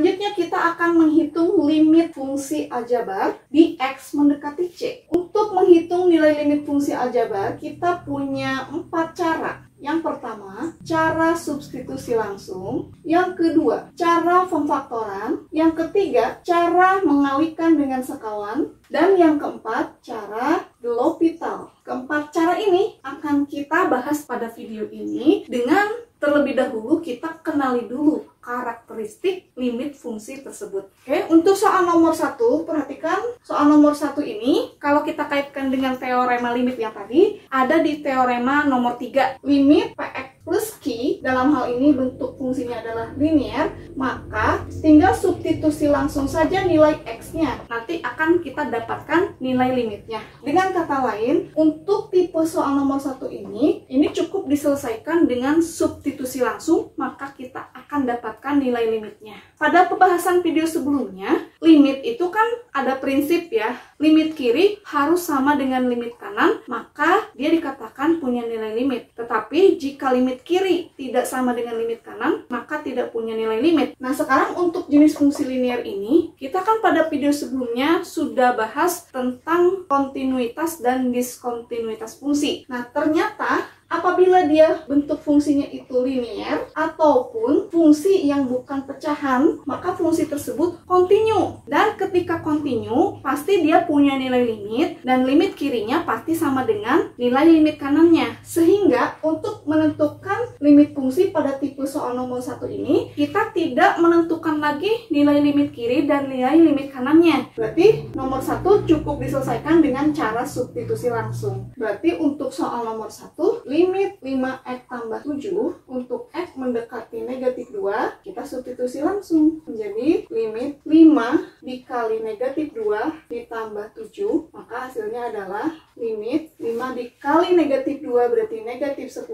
Selanjutnya kita akan menghitung limit fungsi aljabar di X mendekati C. Untuk menghitung nilai limit fungsi aljabar, kita punya 4 cara. Yang pertama, cara substitusi langsung. Yang kedua, cara pemfaktoran. Yang ketiga, cara mengalikan dengan sekawan. Dan yang keempat, cara de L'Hopital. Keempat cara ini akan kita bahas pada video ini. Dengan terlebih dahulu kita kenali dulu karakteristik limit fungsi tersebut. Oke, untuk soal nomor 1, perhatikan soal nomor 1 ini, kalau kita kaitkan dengan teorema limit yang tadi, ada di teorema nomor 3. Limit Px plus Q, dalam hal ini bentuk fungsinya adalah linear, maka tinggal substitusi langsung saja nilai X-nya. Nanti akan kita dapatkan nilai limitnya. Dengan kata lain, untuk tipe soal nomor 1 ini cukup diselesaikan dengan substitusi langsung, maka kita akan dapatkan nilai limitnya. Pada pembahasan video sebelumnya, limit itu kan ada prinsip ya, limit kiri harus sama dengan limit kanan, maka dia dikatakan punya nilai limit. Tetapi jika limit kiri tidak sama dengan limit kanan, maka tidak punya nilai limit. Nah, sekarang untuk jenis fungsi linear ini, kita kan pada video sebelumnya sudah bahas tentang kontinuitas dan diskontinuitas fungsi. Nah, ternyata apabila dia bentuk fungsinya itu linear ataupun fungsi yang bukan pecahan, maka fungsi tersebut kontinu. Dan ketika kontinu, pasti dia punya nilai limit dan limit kirinya pasti sama dengan nilai limit kanannya. Sehingga untuk menentukan limit fungsi pada tipe soal nomor 1 ini, kita tidak menentukan lagi nilai limit kiri dan nilai limit kanannya. Berarti nomor 1 cukup diselesaikan dengan cara substitusi langsung. Berarti untuk soal nomor 1, limit 5x tambah 7 untuk x mendekati negatif 2, kita substitusi langsung menjadi limit 5 dikali negatif 2 ditambah 7, maka hasilnya adalah limit 5 dikali negatif 2 berarti negatif 10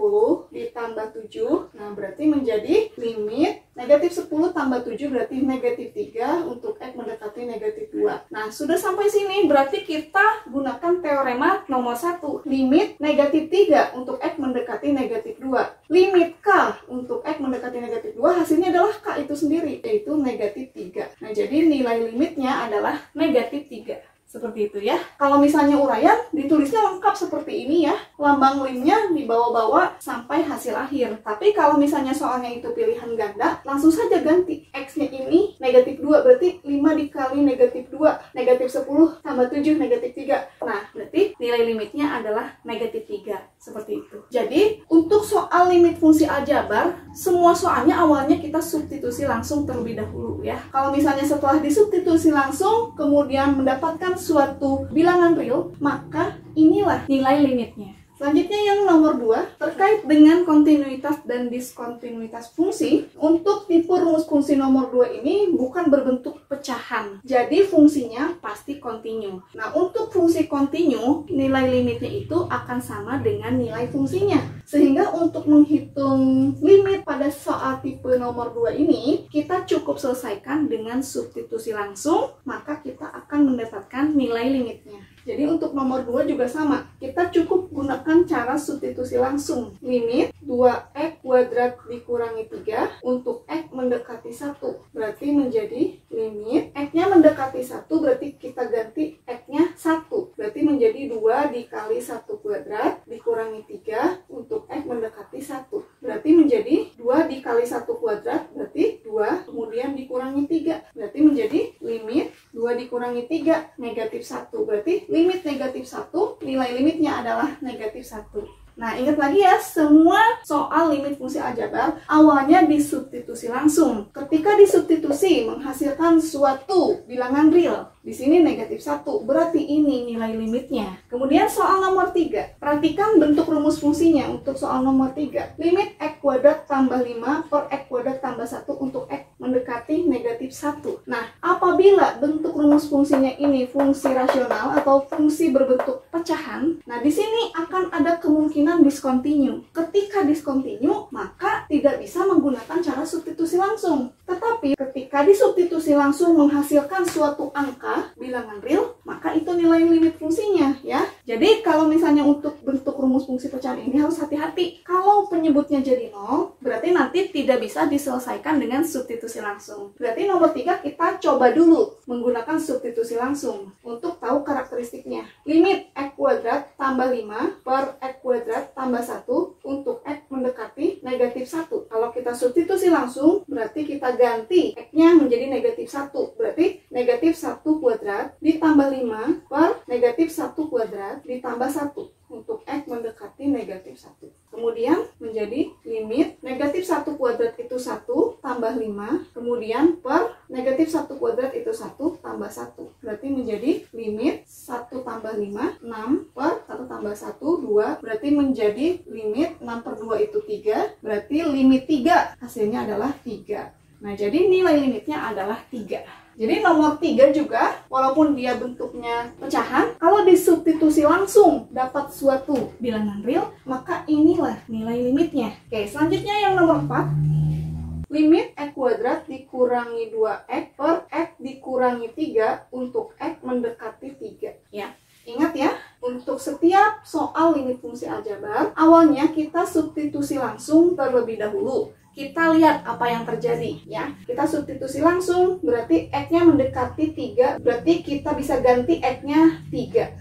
ditambah 7, nah berarti menjadi limit negatif 10 tambah 7 berarti negatif 3 untuk x mendekati negatif 2. Nah, sudah sampai sini berarti kita gunakan teorema nomor 1. Limit negatif 3 untuk x mendekati negatif 2. Limit K untuk x mendekati negatif 2 hasilnya adalah K itu sendiri, yaitu negatif 3. Nah, jadi nilai limitnya adalah negatif 3. Seperti itu ya. Kalau misalnya uraian, ditulisnya lengkap seperti ini ya. Lambang limnya dibawa-bawa sampai hasil akhir. Tapi kalau misalnya soalnya itu pilihan ganda, langsung saja ganti. X-nya ini negatif 2, berarti 5 dikali negatif 2. Negatif 10 tambah 7, negatif 3. Nah, berarti nilai limitnya adalah negatif 3. Seperti itu. Jadi, untuk soal limit fungsi aljabar, semua soalnya awalnya kita substitusi langsung terlebih dahulu ya. Kalau misalnya setelah disubstitusi langsung, kemudian mendapatkan suatu bilangan real, maka inilah nilai limitnya. Selanjutnya yang nomor 2, terkait dengan kontinuitas dan diskontinuitas fungsi. Untuk tipe rumus fungsi nomor 2 ini bukan berbentuk pecahan, jadi fungsinya pasti kontinu. Nah, untuk fungsi kontinu, nilai limitnya itu akan sama dengan nilai fungsinya. Sehingga untuk menghitung limit pada soal tipe nomor 2 ini, kita cukup selesaikan dengan substitusi langsung, maka kita akan mendapatkan nilai limitnya. Jadi untuk nomor 2 juga sama, kita cukup gunakan cara substitusi langsung. Limit 2x kuadrat dikurangi 3 untuk x mendekati 1. Berarti menjadi limit x-nya mendekati 1, berarti kita ganti x-nya 1. Berarti menjadi 2 dikali 1 kuadrat dikurangi 3 untuk x mendekati 1. Berarti menjadi 2 dikali 1 kuadrat, berarti 2 kemudian dikurangi 3. Berarti menjadi limit 2 dikurangi 3, negatif 1. Berarti limit negatif 1, nilai limitnya adalah negatif 1. Nah, ingat lagi ya, semua soal limit fungsi aljabar awalnya disubstitusi langsung. Ketika disubstitusi menghasilkan suatu bilangan real. Di sini negatif 1, berarti ini nilai limitnya. Kemudian soal nomor 3. Perhatikan bentuk rumus fungsinya untuk soal nomor 3. Limit x kuadrat tambah 5 per x kuadrat tambah 1 untuk x mendekati negatif 1. Nah, apabila bentuk rumus fungsinya ini fungsi rasional atau fungsi berbentuk pecahan, nah di sini akan ada kemungkinan diskontinu. Ketika diskontinu, maka tidak bisa menggunakan cara substitusi langsung. Tetapi ketika disubstitusi langsung menghasilkan suatu angka bilangan real, maka itu nilai limit fungsinya ya. Jadi kalau misalnya untuk bentuk rumus fungsi pecahan ini harus hati-hati. Kalau penyebutnya jadi 0, berarti nanti tidak bisa diselesaikan dengan substitusi langsung. Berarti nomor 3 kita coba dulu menggunakan substitusi langsung untuk tahu karakteristiknya. Limit x kuadrat tambah 5 per x kuadrat tambah 1 untuk x mendekati negatif 1. Kalau kita substitusi langsung, berarti kita ganti x-nya menjadi negatif 1. Berarti negatif 1 kuadrat ditambah 5 per negatif 1 kuadrat ditambah 1 untuk x mendekati negatif 1. Kemudian menjadi limit negatif 1 kuadrat itu 1 tambah 5, kemudian per negatif 1 kuadrat itu 1 tambah 1. Berarti menjadi limit 1 tambah 5, 6 per 1 tambah 1, 2. Berarti menjadi limit 6 per 2 itu 3. Berarti limit 3 hasilnya adalah 3. Nah, jadi nilai limitnya adalah 3. Jadi nomor 3 juga, walaupun dia bentuknya pecahan, kalau disubstitusi langsung dapat suatu bilangan real, maka inilah nilai limitnya. Oke, selanjutnya yang nomor 4. Limit x kuadrat dikurangi 2x per x dikurangi 3 untuk x mendekati 3. Ya, ingat ya, untuk setiap soal limit fungsi aljabar, awalnya kita substitusi langsung terlebih dahulu. Kita lihat apa yang terjadi ya. Kita substitusi langsung, berarti x-nya mendekati 3, berarti kita bisa ganti x-nya 3.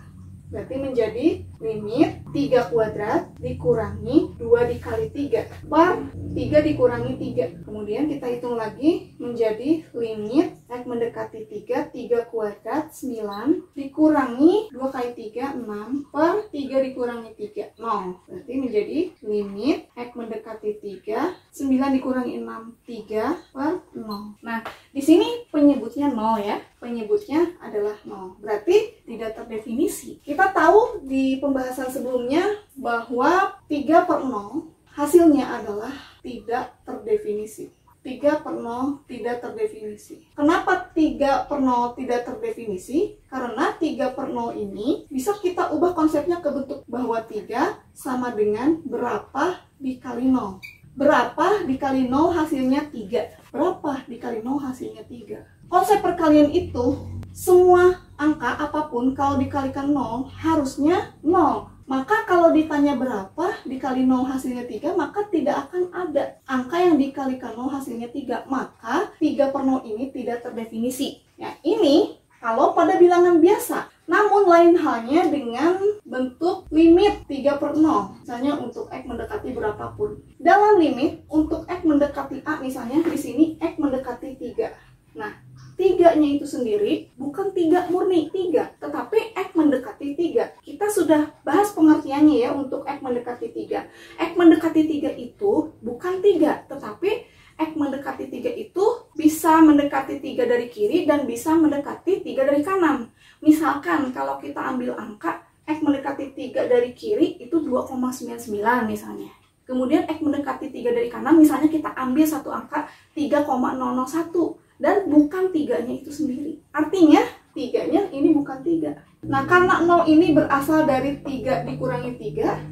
Berarti menjadi limit 3 kuadrat dikurangi 2 dikali 3 per 3 dikurangi 3. Kemudian kita hitung lagi menjadi limit x mendekati 3, 3 kuadrat 9 dikurangi 2 kali 3, 6 per 3 dikurangi 3, 0. Berarti menjadi limit x mendekati 3, 9 dikurangi 6, 3 per 0. Nah, di sini penyebutnya 0 ya. Penyebutnya adalah 0. Berarti tidak terdefinisi. Kita tahu di pembahasan sebelumnya bahwa 3 per 0 hasilnya adalah tidak terdefinisi. 3 per 0 tidak terdefinisi. Kenapa 3 per 0 tidak terdefinisi? Karena 3 per 0 ini bisa kita ubah konsepnya ke bentuk bahwa 3 sama dengan berapa dikali 0. Berapa dikali 0 hasilnya 3. Berapa dikali 0 hasilnya 3. Konsep perkalian itu, semua angka apapun kalau dikalikan 0 harusnya 0. Maka kalau ditanya berapa dikali 0 hasilnya 3, maka tidak akan ada angka yang dikalikan 0 hasilnya 3. Maka 3 per 0 ini tidak terdefinisi. Ya, ini kalau pada bilangan biasa. Namun lain halnya dengan bentuk limit 3 per 0. Misalnya untuk x mendekati berapapun. Dalam limit untuk x mendekati A misalnya di sini x mendekati 3. Nah, 3-nya itu sendiri bukan 3 murni 3, tetapi x mendekati 3. Kita sudah bahas pengertiannya ya untuk x mendekati 3. X mendekati 3 itu bukan 3, tetapi x mendekati 3 itu bisa mendekati 3 dari kiri dan bisa mendekati 3 dari kanan. Misalkan kalau kita ambil angka x mendekati 3 dari kiri itu 2,99 misalnya. Kemudian x mendekati 3 dari kanan misalnya kita ambil satu angka 3,001. Dan bukan 3-nya itu sendiri. Artinya 3-nya ini bukan 3. Nah, karena 0 ini berasal dari 3 dikurangi 3,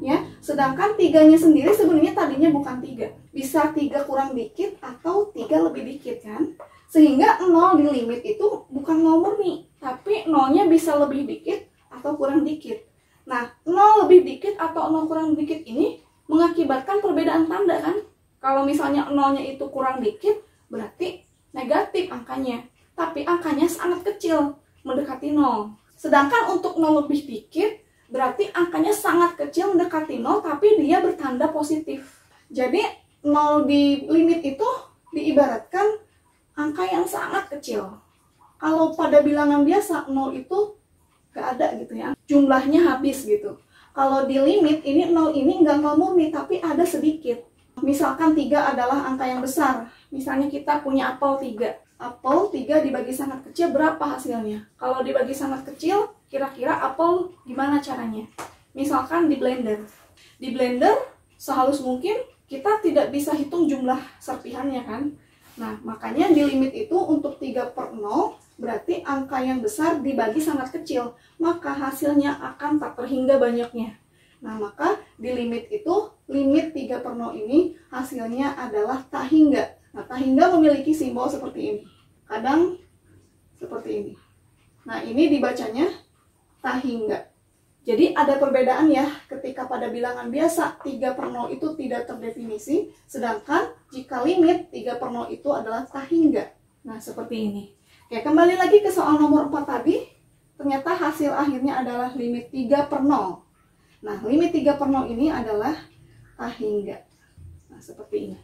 ya, sedangkan 3-nya sendiri sebenarnya tadinya bukan 3. Bisa 3 kurang dikit atau 3 lebih dikit kan. Sehingga 0 di limit itu bukan 0 murni, tapi 0-nya bisa lebih dikit atau kurang dikit. Nah, 0 lebih dikit atau 0 kurang dikit ini mengakibatkan perbedaan tanda kan. Kalau misalnya 0-nya itu kurang dikit, berarti negatif angkanya, tapi angkanya sangat kecil, mendekati 0. Sedangkan untuk 0 lebih dikit, berarti angkanya sangat kecil mendekati 0, tapi dia bertanda positif. Jadi 0 di limit itu diibaratkan angka yang sangat kecil. Kalau pada bilangan biasa, 0 itu gak ada gitu ya, jumlahnya habis gitu. Kalau di limit, ini 0 ini nggak 0 murni, tapi ada sedikit. Misalkan 3 adalah angka yang besar. Misalnya kita punya apel 3. Apel 3 dibagi sangat kecil, berapa hasilnya? Kalau dibagi sangat kecil, kira-kira apel gimana caranya? Misalkan di blender. Di blender, sehalus mungkin kita tidak bisa hitung jumlah serpihannya kan? Nah, makanya di limit itu untuk 3 per 0, berarti angka yang besar dibagi sangat kecil. Maka hasilnya akan tak terhingga banyaknya. Nah, maka di limit itu, limit 3 per 0 ini hasilnya adalah tak hingga. Nah, tak hingga memiliki simbol seperti ini. Kadang seperti ini. Nah, ini dibacanya tak hingga. Jadi ada perbedaan ya, ketika pada bilangan biasa 3/0 itu tidak terdefinisi, sedangkan jika limit 3/0 itu adalah tak hingga. Nah, seperti ini. Oke, kembali lagi ke soal nomor 4 tadi, ternyata hasil akhirnya adalah limit 3/0. Nah, limit 3/0 ini adalah tak hingga. Nah, seperti ini.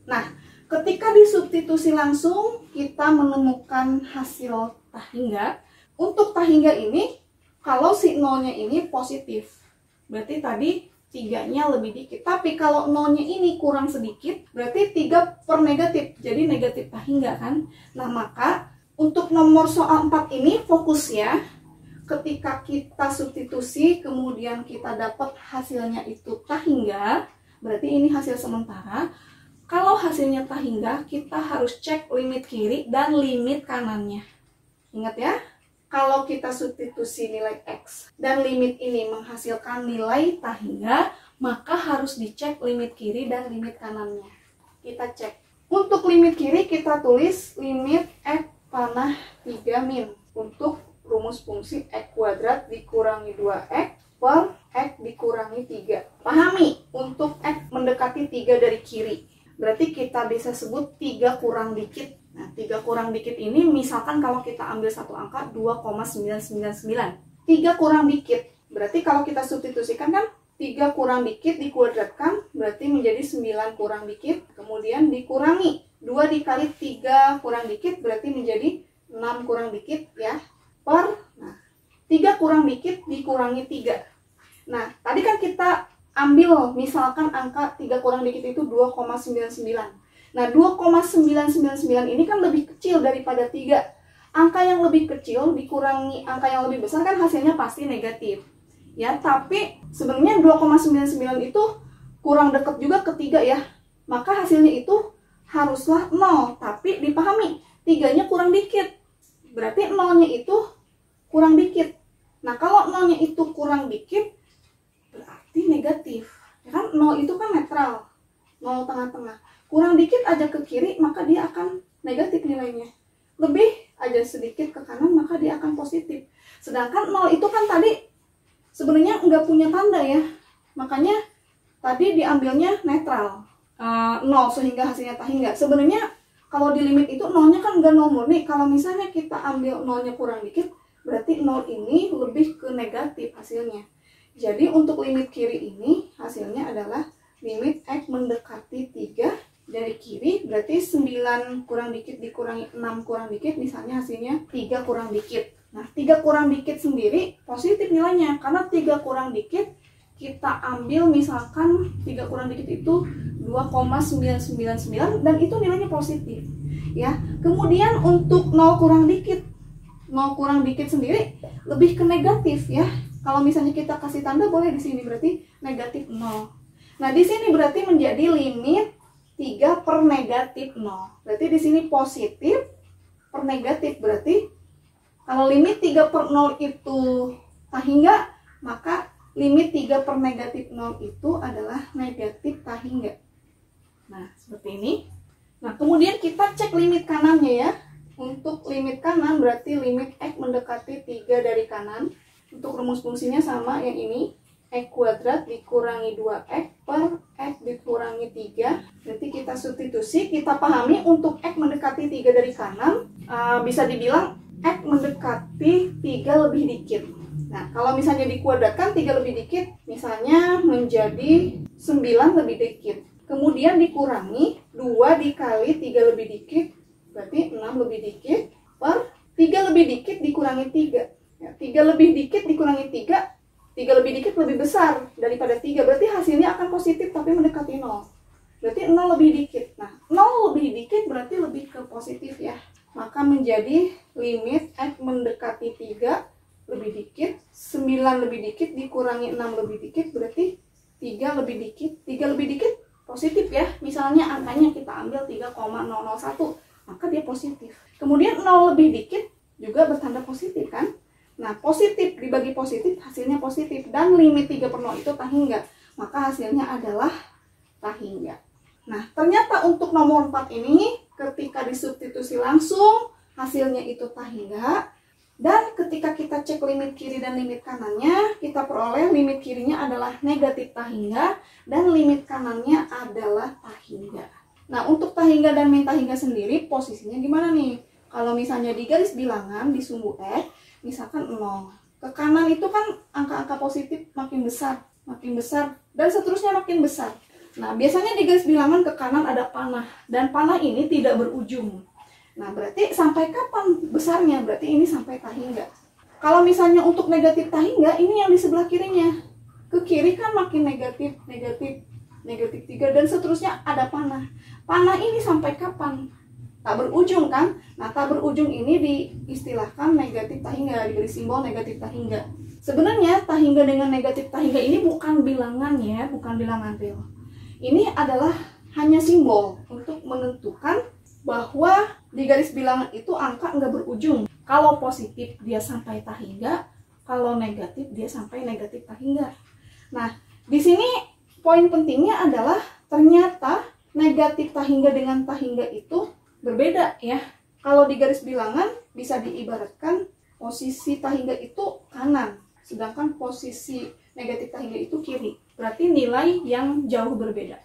Nah, ketika disubstitusi langsung, kita menemukan hasil tak hingga. Untuk tak hingga ini, kalau si nolnya ini positif, berarti tadi 3-nya lebih dikit. Tapi kalau nolnya ini kurang sedikit, berarti 3 per negatif. Jadi negatif tak hingga kan? Nah, maka untuk nomor soal 4 ini fokus ya. Ketika kita substitusi, kemudian kita dapat hasilnya itu tak hingga, berarti ini hasil sementara. Kalau hasilnya tak hingga, kita harus cek limit kiri dan limit kanannya. Ingat ya? Kalau kita substitusi nilai X dan limit ini menghasilkan nilai tak hingga, maka harus dicek limit kiri dan limit kanannya. Kita cek. Untuk limit kiri kita tulis limit X panah 3 min. Untuk rumus fungsi X kuadrat dikurangi 2X per X dikurangi 3. Pahami, untuk X mendekati 3 dari kiri. Berarti kita bisa sebut 3 kurang dikit. Nah, 3 kurang dikit ini misalkan kalau kita ambil satu angka 2,999. 3 kurang dikit. Berarti kalau kita substitusikan kan 3 kurang dikit dikuadratkan berarti menjadi 9 kurang dikit. Kemudian dikurangi 2 dikali 3 kurang dikit berarti menjadi 6 kurang dikit ya. Per 3 kurang dikit dikurangi 3. Nah, tadi kan kita ambil misalkan angka 3 kurang dikit itu 2,99. Nah, 2,999 ini kan lebih kecil daripada 3. Angka yang lebih kecil dikurangi angka yang lebih besar kan hasilnya pasti negatif. Ya, tapi sebenarnya 2,99 itu kurang dekat juga ke 3 ya. Maka hasilnya itu haruslah 0, tapi dipahami 3-nya kurang dikit. Berarti 0-nya itu kurang dikit. Nah, kalau 0-nya itu kurang dikit berarti negatif. Ya kan 0 itu kan netral. 0 tengah-tengah. Kurang dikit aja ke kiri, maka dia akan negatif nilainya. Lebih aja sedikit ke kanan, maka dia akan positif. Sedangkan 0 itu kan tadi sebenarnya nggak punya tanda ya. Makanya tadi diambilnya netral. 0 sehingga hasilnya tak hingga. Sebenarnya kalau di limit itu 0-nya kan nggak 0 murni. Kalau misalnya kita ambil 0-nya kurang dikit, berarti 0 ini lebih ke negatif hasilnya. Jadi untuk limit kiri ini hasilnya adalah limit X mendekati 3 dari kiri, berarti 9 kurang dikit dikurangi 6 kurang dikit, misalnya hasilnya 3 kurang dikit. Nah, 3 kurang dikit sendiri positif nilainya, karena 3 kurang dikit kita ambil misalkan 3 kurang dikit itu 2,999 dan itu nilainya positif. Ya, kemudian untuk 0 kurang dikit, 0 kurang dikit sendiri lebih ke negatif ya. Kalau misalnya kita kasih tanda boleh di sini berarti negatif 0. Nah, di sini berarti menjadi limit 3 per negatif 0. Berarti di sini positif per negatif. Berarti kalau limit 3 per 0 itu tak hingga, maka limit 3 per negatif 0 itu adalah negatif tak hingga. Nah, seperti ini. Nah, kemudian kita cek limit kanannya ya. Untuk limit kanan berarti limit X mendekati 3 dari kanan. Untuk rumus fungsinya sama yang ini. X kuadrat dikurangi 2X per X dikurangi 3. Berarti kita substitusi, kita pahami untuk X mendekati 3 dari kanan, bisa dibilang X mendekati 3 lebih dikit. Nah, kalau misalnya dikuadratkan 3 lebih dikit, misalnya menjadi 9 lebih dikit. Kemudian dikurangi 2 dikali 3 lebih dikit, berarti 6 lebih dikit, per 3 lebih dikit dikurangi 3. Ya, 3 lebih dikit dikurangi 3, 3 lebih dikit lebih besar daripada 3, berarti hasilnya akan positif tapi mendekati 0. Berarti 0 lebih dikit. Nah, 0 lebih dikit berarti lebih ke positif ya. Maka menjadi limit X mendekati 3 lebih dikit, 9 lebih dikit dikurangi 6 lebih dikit, berarti 3 lebih dikit. 3 lebih dikit positif ya. Misalnya angkanya kita ambil 3,001, maka dia positif. Kemudian 0 lebih dikit juga bertanda positif kan. Nah, positif dibagi positif, hasilnya positif. Dan limit 3 per 0 itu tak hingga. Maka hasilnya adalah tak hingga. Nah, ternyata untuk nomor 4 ini, ketika disubstitusi langsung, hasilnya itu tak hingga. Dan ketika kita cek limit kiri dan limit kanannya, kita peroleh limit kirinya adalah negatif tah hingga dan limit kanannya adalah tah hingga. Nah, untuk tah hingga dan min tah hingga sendiri posisinya gimana nih? Kalau misalnya di garis bilangan di sumbu X, misalkan 0. Ke kanan itu kan angka-angka positif makin besar, dan seterusnya makin besar. Nah, biasanya di garis bilangan ke kanan ada panah, dan panah ini tidak berujung. Nah, berarti sampai kapan besarnya? Berarti ini sampai tah hingga. Kalau misalnya untuk negatif tah hingga, ini yang di sebelah kirinya. Ke kiri kan makin negatif 3, dan seterusnya ada panah. Panah ini sampai kapan? Tak berujung kan? Nah, tak berujung ini diistilahkan negatif tah hingga, diberi simbol negatif tah hingga. Sebenarnya tah hingga dengan negatif tah hingga ini bukan bilangan ya, bukan bilangan real. Ini adalah hanya simbol untuk menentukan bahwa di garis bilangan itu angka nggak berujung. Kalau positif dia sampai tah hingga, kalau negatif dia sampai negatif tah hingga. Nah, di sini poin pentingnya adalah ternyata negatif tah hingga dengan tah hingga itu berbeda ya. Kalau di garis bilangan bisa diibaratkan posisi tah hingga itu kanan, sedangkan posisi negatif tah hingga itu kiri. Berarti nilai yang jauh berbeda.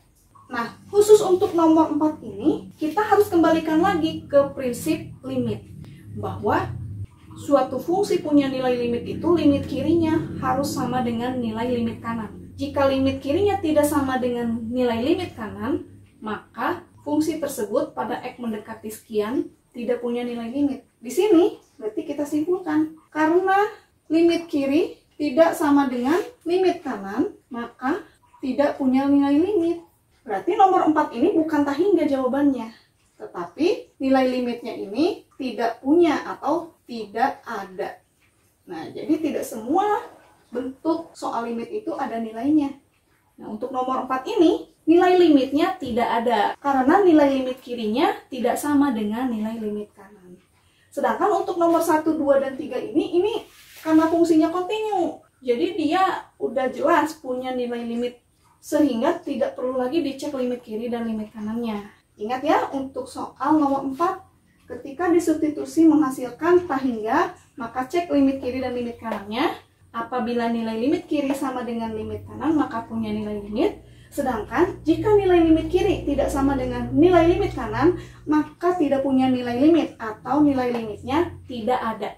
Nah, khusus untuk nomor 4 ini, kita harus kembalikan lagi ke prinsip limit. Bahwa suatu fungsi punya nilai limit itu, limit kirinya harus sama dengan nilai limit kanan. Jika limit kirinya tidak sama dengan nilai limit kanan, maka fungsi tersebut pada X mendekati sekian tidak punya nilai limit. Di sini berarti kita simpulkan, karena limit kiri tidak sama dengan limit kanan, maka tidak punya nilai limit. Berarti nomor 4 ini bukan tah hingga jawabannya, tetapi nilai limitnya ini tidak punya atau tidak ada. Nah, jadi tidak semua bentuk soal limit itu ada nilainya. Nah, untuk nomor 4 ini nilai limitnya tidak ada, karena nilai limit kirinya tidak sama dengan nilai limit kanan. Sedangkan untuk nomor 1, 2, dan 3 ini karena fungsinya kontinu, jadi dia udah jelas punya nilai limit, sehingga tidak perlu lagi dicek limit kiri dan limit kanannya. Ingat ya, untuk soal nomor 4, ketika disubstitusi menghasilkan tah hingga, maka cek limit kiri dan limit kanannya. Apabila nilai limit kiri sama dengan limit kanan, maka punya nilai limit. Sedangkan jika nilai limit kiri tidak sama dengan nilai limit kanan, maka tidak punya nilai limit atau nilai limitnya tidak ada.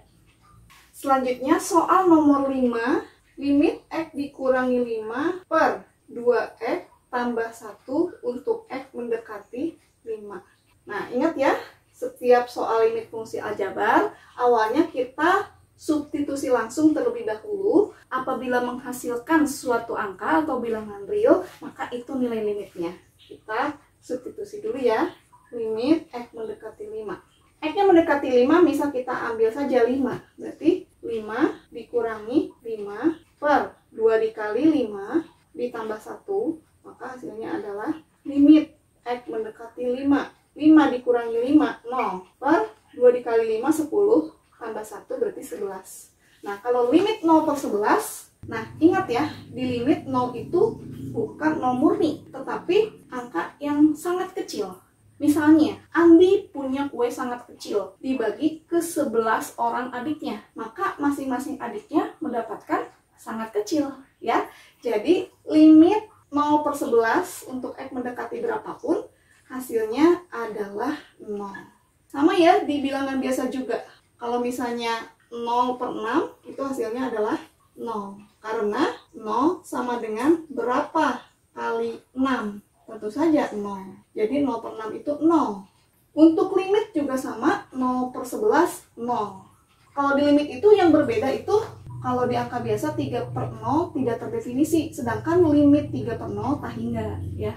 Selanjutnya soal nomor 5, limit X dikurangi 5 per 2X tambah 1 untuk X mendekati 5. Nah, ingat ya, setiap soal limit fungsi aljabar, awalnya kita substitusi langsung terlebih dahulu. Apabila menghasilkan suatu angka atau bilangan real, maka itu nilai limitnya. Kita substitusi dulu ya. Limit X mendekati 5. X-nya mendekati 5, misal kita ambil saja 5. Berarti 5 dikurangi 5 per 2 dikali 5 ditambah 1, maka hasilnya adalah limit X mendekati 5. 5 dikurangi 5, 0. Per 2 dikali 5, 10. Tambah 1 berarti 11. Nah, kalau limit 0 per 11, nah ingat ya, di limit 0 itu bukan 0 murni, tetapi angka yang sangat kecil. Misalnya, Andi punya kue sangat kecil, dibagi ke 11 orang adiknya, maka masing-masing adiknya mendapatkan sangat kecil, ya. Jadi, limit 0 per 11 untuk X mendekati berapapun, hasilnya adalah 0. Sama ya, di bilangan biasa juga. Kalau misalnya 0 per 6, itu hasilnya adalah 0. Karena 0 sama dengan berapa kali 6? Tentu saja 0. Jadi 0 per 6 itu 0. Untuk limit juga sama, 0 per 11, 0. Kalau di limit itu yang berbeda itu, kalau di angka biasa 3 per 0 tidak terdefinisi. Sedangkan limit 3 per 0 tah hingga. Ya.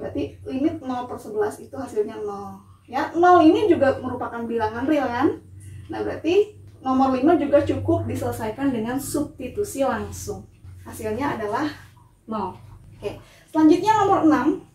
Berarti limit 0 per 11 itu hasilnya 0. Ya, 0 ini juga merupakan bilangan real kan? Nah, berarti nomor 5 juga cukup diselesaikan dengan substitusi langsung. Hasilnya adalah 0. Oke. Selanjutnya nomor 6.